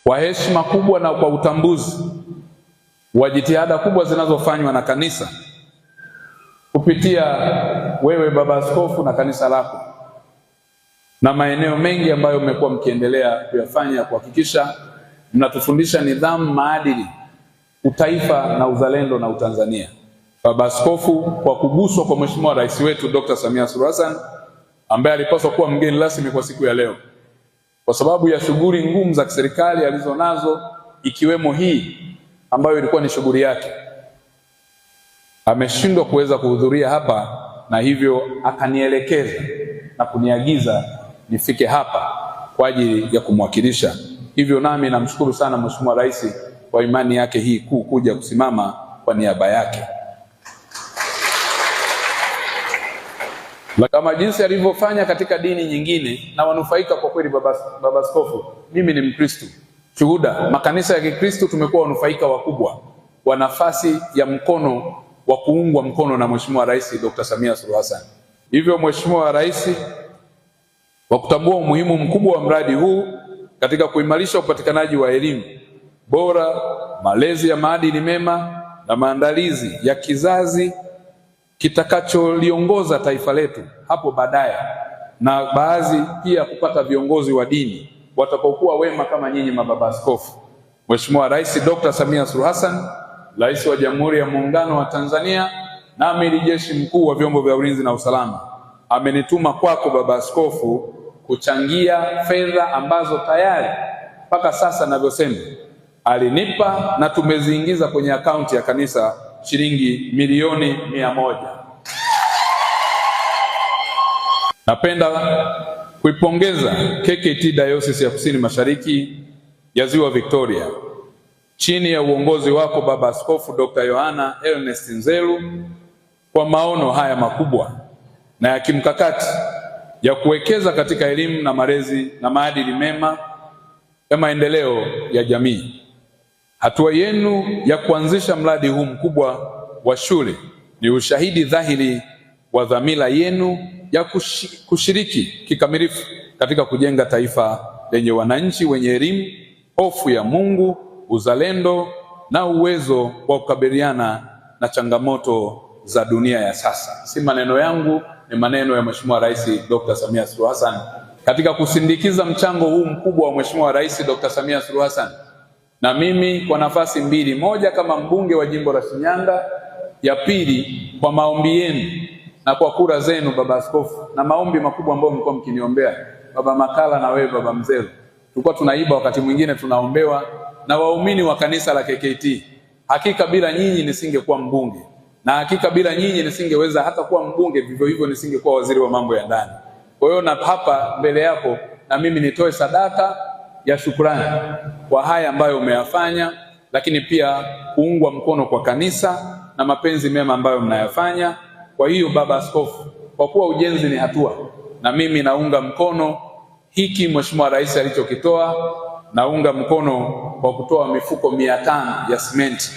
Kwa heshima kubwa na kwa utambuzi wa jitihada kubwa zinazofanywa na kanisa kupitia wewe Baba Askofu na kanisa lako, na maeneo mengi ambayo mmekuwa mkiendelea kuyafanya kuhakikisha mnatufundisha nidhamu, maadili, utaifa na uzalendo na Utanzania. Baba Askofu, kwa kuguswa kwa Mheshimiwa Rais wetu Dr. Samia Suluhu Hassan, ambaye alipaswa kuwa mgeni rasmi kwa siku ya leo, kwa sababu ya shughuli ngumu za kiserikali alizonazo, ikiwemo hii ambayo ilikuwa ni shughuli yake, ameshindwa kuweza kuhudhuria hapa, na hivyo akanielekeza na kuniagiza nifike hapa kwa ajili ya kumwakilisha. Hivyo nami namshukuru sana Mheshimiwa Rais kwa imani yake hii kuu kuja kusimama kwa niaba yake. Kama jinsi alivyofanya katika dini nyingine na wanufaika kwa kweli. Baba Askofu, mimi ni Mkristo shuhuda, makanisa ya Kikristo tumekuwa wanufaika wakubwa wa nafasi ya mkono wa kuungwa mkono na Mheshimiwa Rais Dr. Samia Suluhu Hassan. Hivyo Mheshimiwa Rais, kwa kutambua umuhimu mkubwa wa mradi huu katika kuimarisha upatikanaji wa elimu bora, malezi ya maadili mema na maandalizi ya kizazi kitakacholiongoza taifa letu hapo baadaye, na baadhi pia kupata viongozi wa dini watakaokuwa wema kama nyinyi mababa askofu, Mheshimiwa Rais Dr. Samia Suluhu Hassan, Rais wa Jamhuri ya Muungano wa Tanzania na Amiri Jeshi Mkuu wa Vyombo vya Ulinzi na Usalama, amenituma kwako Baba Askofu kuchangia fedha ambazo tayari mpaka sasa ninavyosema alinipa na tumeziingiza kwenye akaunti ya kanisa shilingi milioni 100. Napenda kuipongeza KKKT Diocese ya Kusini Mashariki ya Ziwa Victoria chini ya uongozi wako Baba Askofu Dr. Yohana Ernest Nzelu kwa maono haya makubwa na ya kimkakati ya kuwekeza katika elimu na malezi na maadili mema ya maendeleo ya jamii. Hatua yenu ya kuanzisha mradi huu mkubwa wa shule ni ushahidi dhahiri wa dhamira yenu ya kushiriki kikamilifu katika kujenga taifa lenye wananchi wenye elimu, hofu ya Mungu, uzalendo na uwezo wa kukabiliana na changamoto za dunia ya sasa. Si maneno yangu, ni maneno ya Mheshimiwa Rais Dr. Samia Suluhu Hassan katika kusindikiza mchango huu mkubwa wa Mheshimiwa Rais Dr. Samia Suluhu Hassan. Na mimi kwa nafasi mbili, moja kama mbunge wa jimbo la Shinyanga, ya pili kwa maombi yenu na kwa kura zenu Baba Askofu, na maombi makubwa ambayo mlikuwa mkiniombea Baba Makala na wewe Baba Mzelu. Tulikuwa tunaiba wakati mwingine tunaombewa na waumini wa kanisa la KKKT. Hakika bila nyinyi nisingekuwa mbunge, na hakika bila nyinyi nisingeweza hata kuwa mbunge, vivyo hivyo nisingekuwa waziri wa mambo ya ndani. Kwa hiyo na hapa mbele yako na mimi nitoe sadaka ya shukrani kwa haya ambayo umeyafanya, lakini pia kuungwa mkono kwa kanisa na mapenzi mema ambayo mnayafanya. Kwa hiyo Baba Askofu, kwa kuwa ujenzi ni hatua, na mimi naunga mkono hiki Mheshimiwa Rais alichokitoa, naunga mkono kwa kutoa mifuko 500 ya simenti